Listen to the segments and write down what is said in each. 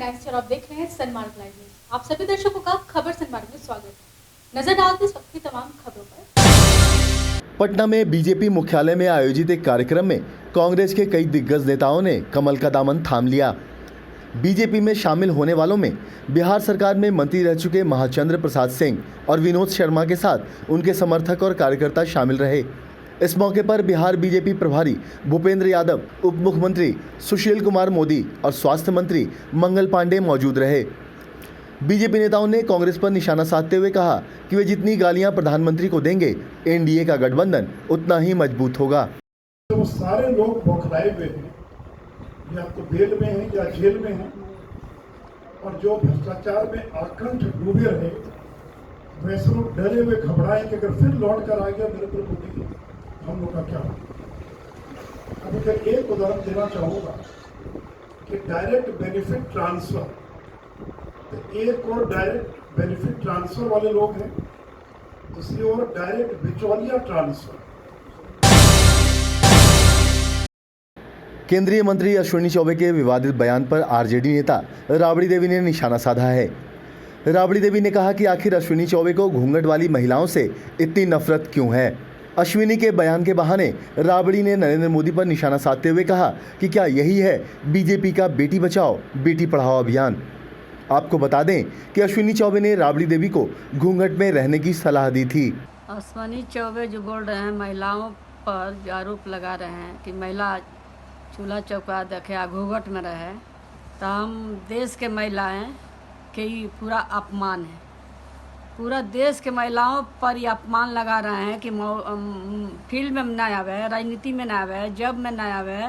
Nancy और आप देख रहे हैं सनमार्ग लाइव न्यूज। आप सभी दर्शकों का खबर सनमार्ग में स्वागत। नजर डालते इस वक्त की तमाम खबरों पर। पटना में बीजेपी मुख्यालय में आयोजित एक कार्यक्रम में कांग्रेस के कई दिग्गज नेताओं ने कमल का दामन थाम लिया। बीजेपी में शामिल होने वालों में बिहार सरकार में मंत्री रह चुके महाचंद्र प्रसाद सिंह और विनोद शर्मा के साथ उनके समर्थक और कार्यकर्ता शामिल रहे। इस मौके पर बिहार बीजेपी प्रभारी भूपेंद्र यादव, उप मुख्यमंत्री सुशील कुमार मोदी और स्वास्थ्य मंत्री मंगल पांडे मौजूद रहे। बीजेपी नेताओं ने कांग्रेस पर निशाना साधते हुए कहा कि वे जितनी गालियां प्रधानमंत्री को देंगे, एनडीए का गठबंधन उतना ही मजबूत होगा। तो सारे लोग बौखलाए हुए हैं, या तो बेल में हैं या जेल में हैं, और जो भ्रष्टाचार में आकंठ डूबे रहे वैसे लोग डरे हुए घबराए कि अगर फिर लौट कर आ गया नरेंद्र मोदी, हम लोग का क्या होगा। अब अगर एक उदाहरण देना चाहूँगा कि डायरेक्ट बेनिफिट ट्रांसफर, तो एक और डायरेक्ट बेनिफिट ट्रांसफर वाले लोग हैं, दूसरी ओर डायरेक्ट बिचौलिया ट्रांसफर। केंद्रीय मंत्री अश्विनी चौबे के विवादित बयान पर आरजेडी नेता राबड़ी देवी ने निशाना साधा है। राबड़ी देवी ने कहा कि आखिर अश्विनी चौबे को घूंघट वाली महिलाओं से इतनी नफरत क्यों है। अश्विनी के बयान के बहाने राबड़ी ने नरेंद्र मोदी पर निशाना साधते हुए कहा कि क्या यही है बीजेपी का बेटी बचाओ बेटी पढ़ाओ अभियान। आपको बता दें कि अश्विनी चौबे ने राबड़ी देवी को घूंघट में रहने की सलाह दी थी। अश्विनी चौबे जो बोल रहे हैं, महिलाओं पर जो आरोप लगा रहे हैं कि महिला चूल्हा चौका देखे घूंघट में रहे, तो हम देश के महिलाएं के ही पूरा अपमान है। पूरा देश के महिलाओं पर ये अपमान लगा रहे हैं कि फील्ड में ना आवे, राजनीति में ना आवे, जब में ना आवे।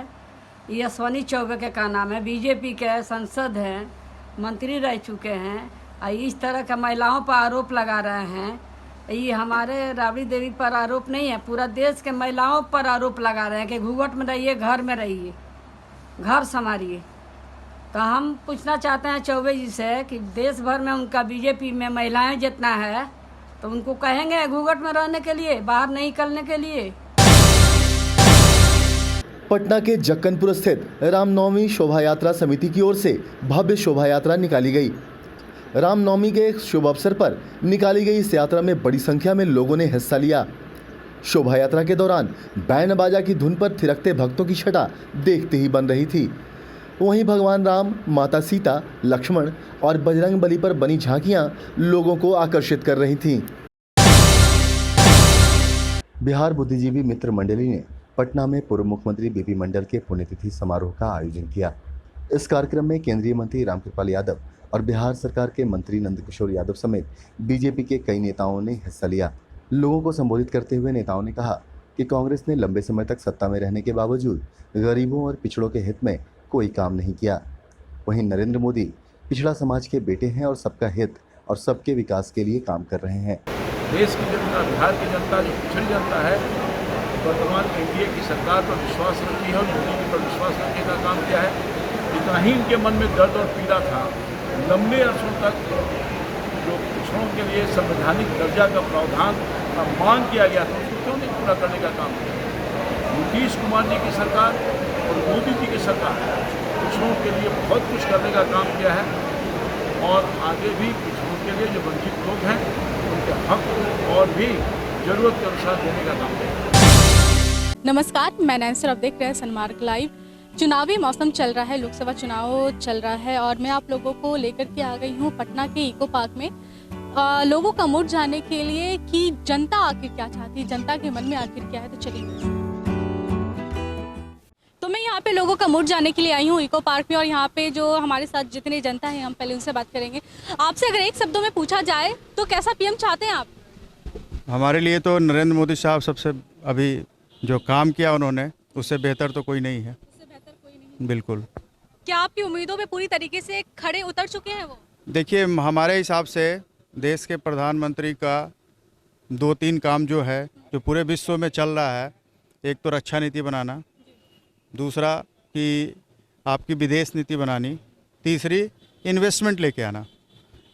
ये अश्विनी चौबे के का नाम है, बीजेपी के सांसद हैं, मंत्री रह चुके हैं। इस तरह का महिलाओं पर आरोप लगा रहे हैं। ये हमारे राबड़ी देवी पर आरोप नहीं है, पूरा देश के महिलाओं पर आरोप लगा रहे हैं कि घूंघट में रहिए, घर में रहिए, घर संभालिए। तो हम पूछना चाहते हैं चौबे जी से कि देश भर में उनका बीजेपी में महिलाएं जितना है, तो उनको कहेंगे घूंघट में रहने के लिए, बाहर नहीं निकलने के लिए। पटना के जक्कनपुर स्थित रामनवमी शोभा यात्रा समिति की ओर से भव्य शोभा यात्रा निकाली गई। रामनवमी के शुभ अवसर पर निकाली गई इस यात्रा में बड़ी संख्या में लोगों ने हिस्सा लिया। शोभा यात्रा के दौरान बैंड बाजा की धुन पर थिरकते भक्तों की छटा देखते ही बन रही थी। वहीं भगवान राम, माता सीता, लक्ष्मण और बजरंग बली पर बनी झांकियां लोगों को आकर्षित कर रही थीं। बिहार बुद्धिजीवी मित्र मंडली ने पटना में पूर्व मुख्यमंत्री बीपी मंडल के पुण्यतिथि समारोह का आयोजन किया। इस कार्यक्रम में केंद्रीय मंत्री रामकृपाल यादव और बिहार सरकार के मंत्री नंदकिशोर यादव समेत बीजेपी के कई नेताओं ने हिस्सा लिया। लोगों को संबोधित करते हुए नेताओं ने कहा कि कांग्रेस ने लंबे समय तक सत्ता में रहने के बावजूद गरीबों और पिछड़ों के हित में कोई काम नहीं किया। वहीं नरेंद्र मोदी पिछड़ा समाज के बेटे हैं और सबका हित और सबके विकास के लिए काम कर रहे हैं। देश की जनता, बिहार की जनता जो पिछड़ी जनता है, वर्तमान एनडीए की सरकार पर विश्वास रखी है और मोदी जी पर विश्वास रखने का काम किया है। जितना ही इनके मन में दर्द और पीड़ा था, लंबे अरसों तक जो पिछड़ों के लिए संवैधानिक दर्जा का प्रावधान का मांग किया गया था, उसको क्यों नहीं पूरा करने का काम किया। नीतीश कुमार जी की सरकार और मोदी जी की सरकार पिछड़ों के लिए बहुत कुछ करने का काम किया है, और आगे भी पिछड़ों के लिए जो वंचित लोग हैं उनके हक और भी जरूरत के अनुसार देने का काम किया। नमस्कार, मैं नैन्सी और आप देख रहे हैं सनमार्ग लाइव। चुनावी मौसम चल रहा है, लोकसभा चुनाव चल रहा है और मैं आप लोगों को लेकर के आ गई हूँ पटना के इको पार्क में लोगों का मूड जानने के लिए कि जनता आखिर क्या चाहती है, जनता के मन में आखिर क्या है। तो चलिए, तो मैं यहाँ पे लोगों का मूड जानने के लिए आई हूँ इको पार्क में, और यहाँ पे जो हमारे साथ जितनी जनता है हम पहले उनसे बात करेंगे। आपसे अगर एक शब्दों में पूछा जाए तो कैसा पीएम चाहते हैं आप? हमारे लिए तो नरेंद्र मोदी साहब सबसे अभी जो काम किया उन्होंने, उससे बेहतर तो कोई नहीं है। उससे बेहतर कोई नहीं। बिल्कुल। क्या आपकी उम्मीदों पे पूरी तरीके से खड़े उतर चुके हैं वो? देखिए, हमारे हिसाब से देश के प्रधानमंत्री का 2-3 काम जो है, जो पूरे विश्व में चल रहा है, एक तो रक्षा नीति बनाना, दूसरा कि आपकी विदेश नीति बनानी, तीसरी इन्वेस्टमेंट लेके आना।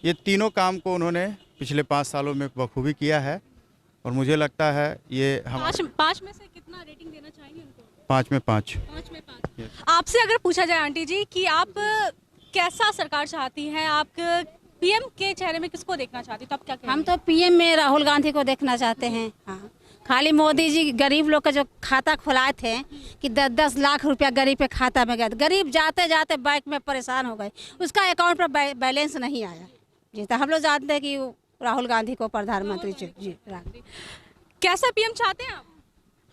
ये तीनों काम को उन्होंने पिछले 5 सालों में बखूबी किया है, और मुझे लगता है ये हम 5 में से कितना रेटिंग देना चाहेंगे उनको? 5 में 5। 5 में 5। आपसे अगर पूछा जाए आंटी जी कि आप कैसा सरकार चाहती हैं आप? पीएम के चेहरे में किसको देखना चाहती, तो आप क्या कहेंगे? हम तो पीएम में राहुल गांधी को देखना चाहते हैं। हाँ, खाली मोदी जी गरीब लोग का जो खाता खुलाए थे कि 10-10 लाख रुपया गरीब के खाता में गया, गरीब जाते जाते बैंक में परेशान हो गए, उसका अकाउंट पर बैलेंस नहीं आया जी। तो हम लोग जानते हैं कि राहुल गांधी को प्रधानमंत्री जी। कैसा पीएम चाहते हैं आप?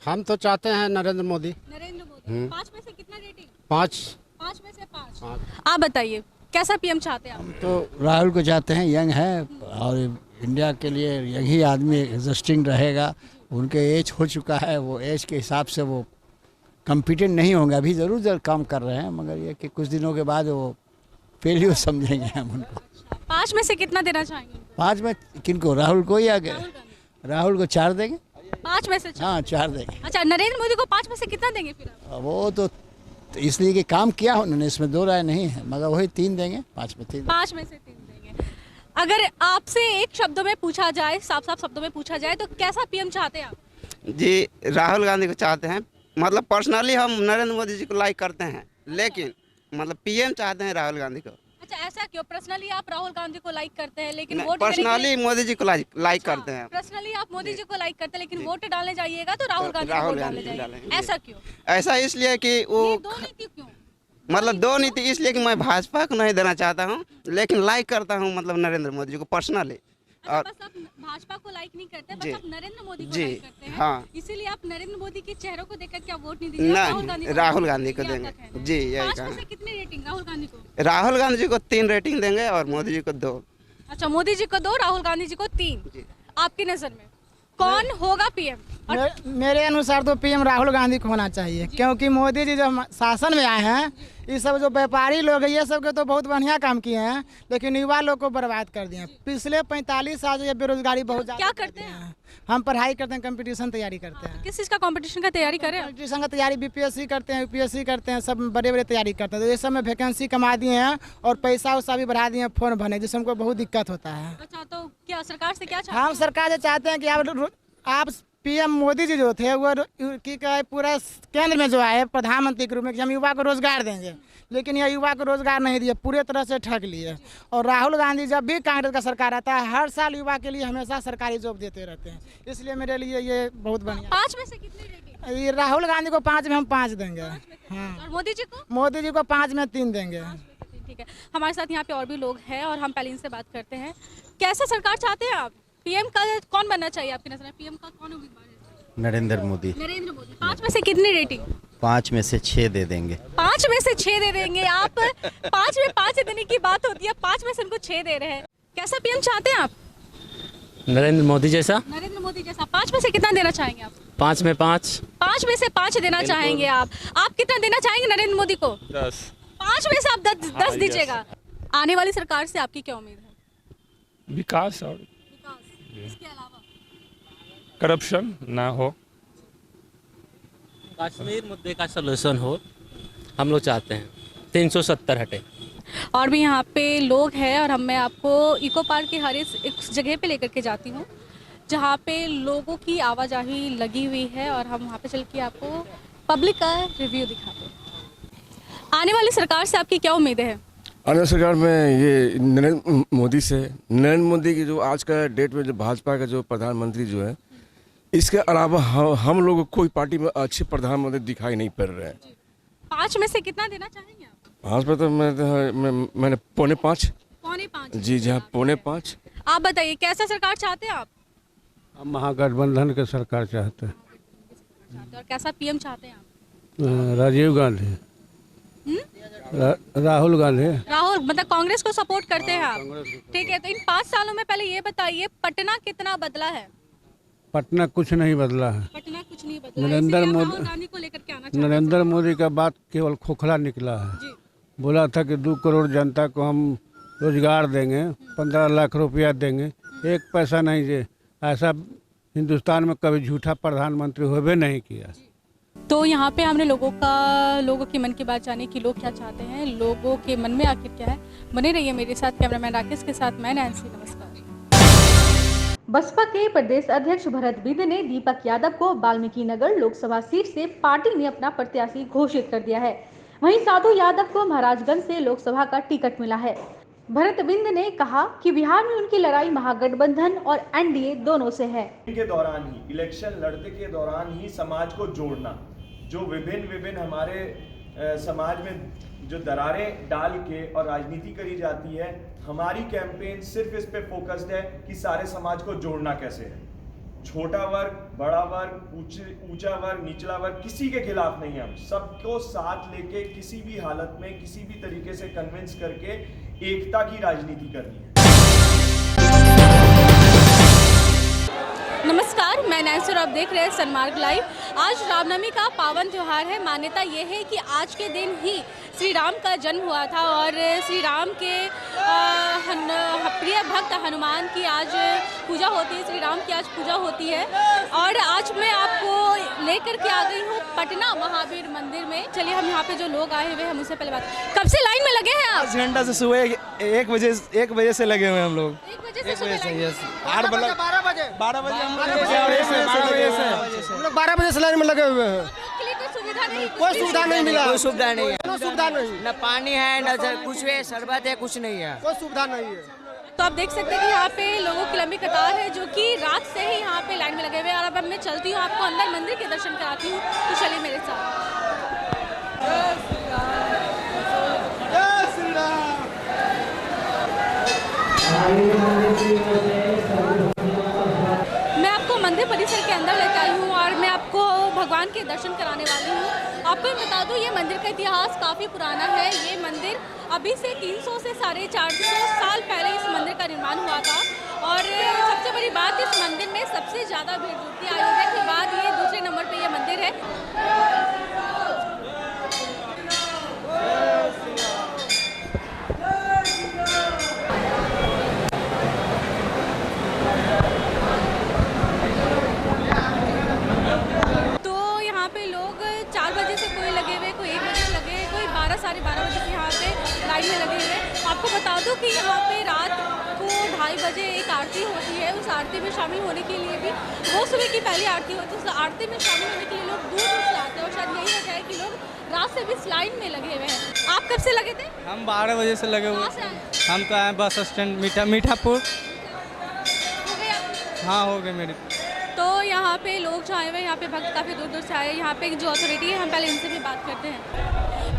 हम तो चाहते हैं नरेंद्र मोदी। नरेंद्र मोदी। 5 में से कितना रेटिंग? 5 में से 5। आप बताइए कैसा पीएम चाहते हैं आप? तो राहुल को चाहते हैं, यंग है और इंडिया के लिए यही आदमी एग्जिस्टिंग रहेगा। उनके एज हो चुका है, वो एज के हिसाब से वो कॉम्पिटेंट नहीं होंगे। अभी ज़रूर काम कर रहे हैं, मगर ये कि कुछ दिनों के बाद वो फेलियर समझेंगे हम उनको। 5 में से कितना देना चाहेंगे? 5 में किनको? राहुल को ही आगे? राहुल को 4 देंगे। 5 में से 4? हाँ 4 देंगे। अच्छा, नरेंद्र मोदी को 5 में से कितना देंगे फिर आप? वो तो इसलिए कि काम किया उन्होंने, इसमें 2 राय नहीं है, मगर वही 3 देंगे। 5 में 3। 5 में से 3 देंगे। अगर आपसे एक शब्दों में पूछा जाए, साफ साफ शब्दों में पूछा जाए, तो कैसा पीएम चाहते हैं आप? जी, राहुल गांधी को चाहते हैं। मतलब पर्सनली हम नरेंद्र मोदी जी को लाइक करते हैं, लेकिन मतलब पीएम चाहते हैं राहुल गांधी को। अच्छा, ऐसा क्यों? पर्सनली आप राहुल गांधी को लाइक करते हैं, लेकिन वोट पर्सनली मोदी जी को लाइक करते हैं। पर्सनली आप मोदी जी को लाइक करते हैं, लेकिन वोट डालने जाइएगा तो राहुल गांधी को डालने जाइएगा। ऐसा क्यों? ऐसा इसलिए कि वो ये दो नीति क्यों? मतलब 2 नीति इसलिए कि मैं भाजपा को नहीं देना चाहता हूँ, लेकिन लाइक करता हूँ मतलब नरेंद्र मोदी जी को पर्सनली। और बस आप भाजपा को लाइक नहीं करते, बस आप नरेंद्र मोदी को लाइक करते हैं। हाँ, इसीलिए आप नरेंद्र मोदी के चेहरों को देखकर क्या वोट नहीं दीजिए? राहुल गांधी को देंगे जी। यही 5 में से कितनी रेटिंग राहुल गांधी को? राहुल गांधी जी को 3 रेटिंग देंगे और मोदी जी को 2। अच्छा, मोदी जी को 2, राहुल गांधी जी को 3। आपकी नजर में कौन होगा पीएम? मेरे अनुसार तो पीएम राहुल गांधी को होना चाहिए, क्योंकि मोदी जी जो शासन में आए हैं, ये सब जो व्यापारी लोग हैं, ये सब के तो बहुत बढ़िया काम किए हैं, लेकिन युवा लोग को बर्बाद कर दिए हैं। पिछले 45 साल से ये बेरोजगारी बहुत ज़्यादा। क्या करते हैं? हम पढ़ाई करते हैं, कंपटीशन तैयारी करते हैं। किस चीज़ का कंपटीशन का तैयारी कर रहे हैं? कंपटीशन का तैयारी बीपीएससी करते हैं, यूपीएससी करते हैं, सब बड़े बड़े तैयारी करते हैं। तो ये सब में वैकेंसी कमा दिए हैं और पैसा उसा भी बढ़ा दिए हैं फॉर्म भरने, जिससे हमको बहुत दिक्कत होता है। अच्छा, तो क्या सरकार से क्या चाहते हैं? हम सरकार से चाहते हैं कि आप पीएम मोदी जी जो थे वो पूरा केंद्र में जो आए प्रधानमंत्री के रूप में, कि हम युवा को रोजगार देंगे, लेकिन यह युवा को रोजगार नहीं दिए, पूरे तरह से ठग लिए। और राहुल गांधी जब भी कांग्रेस का सरकार आता है, हर साल युवा के लिए हमेशा सरकारी जॉब देते रहते हैं। इसलिए मेरे लिए ये बहुत बढ़िया। 5 में से कितनी रेटिंग? ये राहुल गांधी को 5 में हम 5 देंगे। हाँ, और मोदी जी को? मोदी जी को 5 में 3 देंगे। ठीक है, हमारे साथ यहाँ पे और भी लोग हैं और हम पहले इनसे बात करते हैं। कैसा सरकार चाहते हैं आप? पीएम का कौन बनना चाहिए आपकी नजर में? पीएम का कौन उम्मीदवार है? नरेंद्र मोदी। नरेंद्र मोदी। 5 में से कितनी रेटिंग? 5 में से 6 दे देंगे। 5 में से 6 दे देंगे आप? 5 में 5 देने की बात होती है, 5 में से उनको 6 दे रहे हैं। कैसा पीएम चाहते हैं आप? नरेंद्र मोदी जैसा। नरेंद्र मोदी जैसा। 5 में से कितना देना चाहेंगे आप? 5 में 5। 5 में से 5 देना चाहेंगे आप? कितना देना चाहेंगे नरेंद्र मोदी को? 10। 5 में से आप 10 दीजिएगा। आने वाली सरकार से आपकी क्या उम्मीद है? विकास और इसके अलावा करप्शन ना हो, कश्मीर मुद्दे का सलूशन हो, हम लोग चाहते हैं। 370 हटे। और भी यहाँ पे लोग हैं और मैं आपको इको पार्क के हर एक जगह पे लेकर के जाती हूँ जहाँ पे लोगों की आवाजाही लगी हुई है और हम वहाँ पे चल के आपको पब्लिक का रिव्यू दिखाते हैं। आने वाली सरकार से आपकी क्या उम्मीदें हैं? आने वाली सरकार में ये नरेंद्र मोदी की जो आज का डेट में जो भाजपा का जो प्रधानमंत्री जो है, इसके अलावा हम लोग को कोई पार्टी में अच्छे प्रधानमंत्री दिखाई नहीं पड़ रहे हैं। 5 में से कितना देना चाहेंगे आप? 5 पे तो मैंने 4.5। 4.5 जी जी हाँ, 4.5। आप बताइए कैसा सरकार चाहते हैं आप? हम महागठबंधन के सरकार चाहते हैं। और कैसा पीएम चाहते हैं आप? राजीव गांधी। राहुल गांधी। राहुल मतलब कांग्रेस को सपोर्ट करते हैं आप? ठीक है, तो इन 5 सालों में पहले ये बताइए पटना कितना बदला है? पटना कुछ नहीं बदला है। पटना कुछ नहीं बदला। नरेंद्र मोदी का बात केवल खोखला निकला है। बोला था कि 2 करोड़ जनता को हम रोजगार देंगे, 15 लाख रुपया देंगे, 1 पैसा नहीं दे। ऐसा हिंदुस्तान में कभी झूठा प्रधानमंत्री होबे नहीं किया। तो यहाँ पे हमने लोगों के मन की बात जाने की लोग क्या चाहते हैं, लोगों के मन में आखिर क्या है। बने रहिए मेरे साथ, कैमरामैन राकेश के साथ मैं नैन्सी। नमस्कार। बसपा के प्रदेश अध्यक्ष भरत बिंद ने दीपक यादव को वाल्मीकि नगर लोकसभा सीट से पार्टी ने अपना प्रत्याशी घोषित कर दिया है। वहीं साधु यादव को महाराजगंज से लोकसभा का टिकट मिला है। भरत बिंद ने कहा कि बिहार में उनकी लड़ाई महागठबंधन और एनडीए दोनों से है। के दौरान ही, इलेक्शन लड़ने के दौरान ही समाज को जोड़ना, जो विभिन्न हमारे समाज में जो दरारें डाल के और राजनीति करी जाती है, हमारी कैंपेन सिर्फ इस पे फोकस्ड है कि सारे समाज को जोड़ना कैसे है। छोटा वर्ग, बड़ा वर्ग, ऊंचा वर्ग, निचला वर्ग, किसी के खिलाफ नहीं है। हम सबको साथ लेके किसी भी हालत में किसी भी तरीके से कन्विंस करके एकता की राजनीति करनी है। नमस्कार, मैं नैन्सी और आप देख रहे हैं सनमार्ग लाइव। आज रामनवमी का पावन त्यौहार है। मान्यता ये है कि आज के दिन ही श्री राम का जन्म हुआ था और श्री राम के प्रिय भक्त हनुमान की आज पूजा होती है, श्री राम की आज पूजा होती है। और आज मैं आपको लेकर के आ गई हूँ पटना महावीर मंदिर में। चलिए हम यहाँ पे जो लोग आए हुए हैं मुझसे पहले बात, कब से लाइन में लगे हैं आप? 5 घंटा से सुबह 1 बजे से लगे हुए हैं हम लोग। 1 बजे से सुबह 12 बजे हम लोग 12 बजे से लाइन में लगे हुए हैं। कोई सुविधा नहीं मिला, कोई सुविधा नहीं है, कोई सुविधा नहीं, न पानी है न कुछ है, शरबत है, कुछ नहीं है, कोई सुविधा नहीं है। तो आप देख सकते हैं कि यहाँ पे लोगों की लंबी कतार है जो कि रात से ही यहाँ पे लाइन में लगे हुए हैं। और अब मैं चलती हूँ, आपको अंदर मंदिर के दर्शन कराती हूँ, तो चलिए मेरे साथ। मैं आपको मंदिर परिसर के अंदर लेकर आई हूँ और मैं आपको भगवान के दर्शन कराने वाली हूँ। आपको मैं बता दूँ, ये मंदिर का इतिहास काफ़ी पुराना है। ये मंदिर अभी से 300 से 450 साल पहले इस मंदिर का निर्माण हुआ था। और सबसे बड़ी बात, इस मंदिर में सबसे ज़्यादा भीड़ जुटती है। अयोध्या के बाद ये दूसरे नंबर पर यह मंदिर है। साढ़े 12 बजे से यहाँ पे लाइन में लगे हुए। आपको बता दूं कि यहाँ पे रात को 2:30 बजे एक आरती होती है। उस आरती में शामिल होने के लिए भी, वो सुबह की पहली आरती होती है, उस आरती में शामिल होने के लिए लोग दूर दूर से आते हैं। और शायद यही वजह है कि लोग रात से भी इस लाइन में लगे हुए हैं। आप कब से लगे थे? हम 12 बजे से लगे हुए। हम तो आए बस स्टैंड मीठापुर। हो गए आप? हाँ, हो गए मेरे। तो यहाँ पे लोग जो आए हुए हैं, यहाँ पे भक्त काफ़ी दूर दूर से आए हैं। यहाँ पे जो अथॉरिटी है, हम पहले इनसे भी बात करते हैं।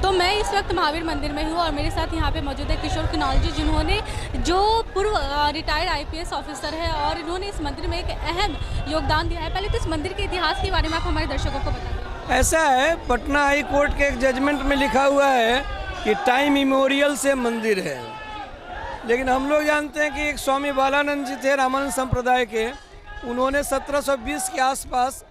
तो मैं इस वक्त महावीर मंदिर में हूँ और मेरे साथ यहाँ पे मौजूद है किशोर कुणाल जी, जिन्होंने जो पूर्व रिटायर्ड IPS ऑफिसर है और इन्होंने इस मंदिर में एक अहम योगदान दिया है। पहले तो इस मंदिर के इतिहास के बारे में आप हमारे दर्शकों को बताइए। ऐसा है, पटना हाई कोर्ट के एक जजमेंट में लिखा हुआ है कि टाइम इमोरियल से मंदिर है। लेकिन हम लोग जानते हैं कि एक स्वामी बालानंद जी थे रामानंद संप्रदाय के। उन्होंने 1720 के आसपास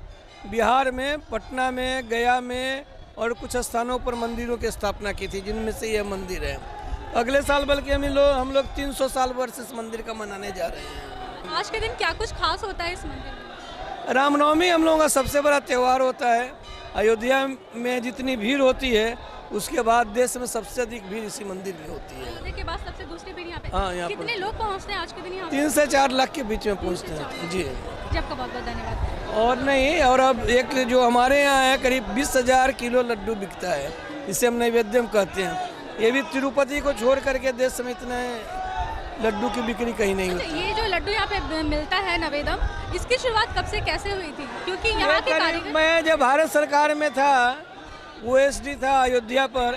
बिहार में, पटना में, गया में और कुछ स्थानों पर मंदिरों की स्थापना की थी, जिनमें से यह मंदिर है। अगले साल बल्कि हम लोग 300 साल वर्ष इस मंदिर का मनाने जा रहे हैं। आज के दिन क्या कुछ खास होता है इस मंदिर में? रामनवमी हम लोगों का सबसे बड़ा त्यौहार होता है। अयोध्या में जितनी भीड़ होती है, उसके बाद देश में सबसे अधिक भीड़ इसी मंदिर में होती है। अयोध्या के बाद सबसे दूसरी भीड़ यहाँ पे। हाँ, यहाँ कितने लोग पहुँचते हैं आज के दिन यहाँ? 3 से 4 लाख के बीच में पहुँचते हैं जी। जी, आपका बहुत बहुत धन्यवाद। और नहीं, और अब एक जो हमारे यहाँ है, करीब 20,000 किलो लड्डू बिकता है, इसे हम नैवेद्यम कहते हैं। ये भी तिरुपति को छोड़ करके देश में इतने लड्डू की बिक्री कहीं नहीं होती। ये जो लड्डू यहाँ पे मिलता है नवेदम, इसकी शुरुआत कब से कैसे हुई थी? क्योंकि यहाँ के कारीगर, मैं जब भारत सरकार में था, OSD था अयोध्या पर,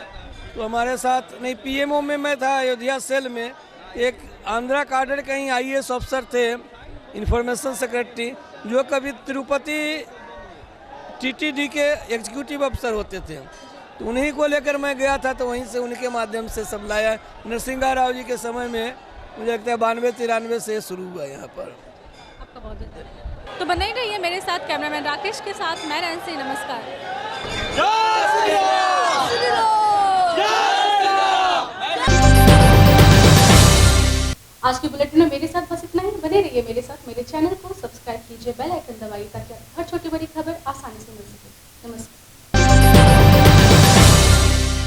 तो हमारे साथ नहीं, PMO में मैं था अयोध्या सेल में। एक आंध्रा काडर कहीं IAS अफसर थे, इंफॉर्मेशन सेक्रेटरी, जो कभी तिरुपति TTD के एग्जीक्यूटिव अफसर होते थे। तो उन्हीं को लेकर मैं गया था, तो वहीं से उनके माध्यम से सब लाया। नरसिंहा राव जी के समय में मुझे लगता है 92-93 से शुरू हुआ यहाँ पर। आपका बहुत धन्यवाद। तो बने ही रहिए मेरे साथ, कैमरामैन राकेश के साथ मैं नैन्सी। नमस्कार। आज की बुलेटिन में मेरे साथ बस इतना ही। बने रहिए मेरे साथ, मेरे चैनल को सब्सक्राइब कीजिए, बेल आइकन दबाइए ताकि हर छोटी बड़ी खबर आसानी से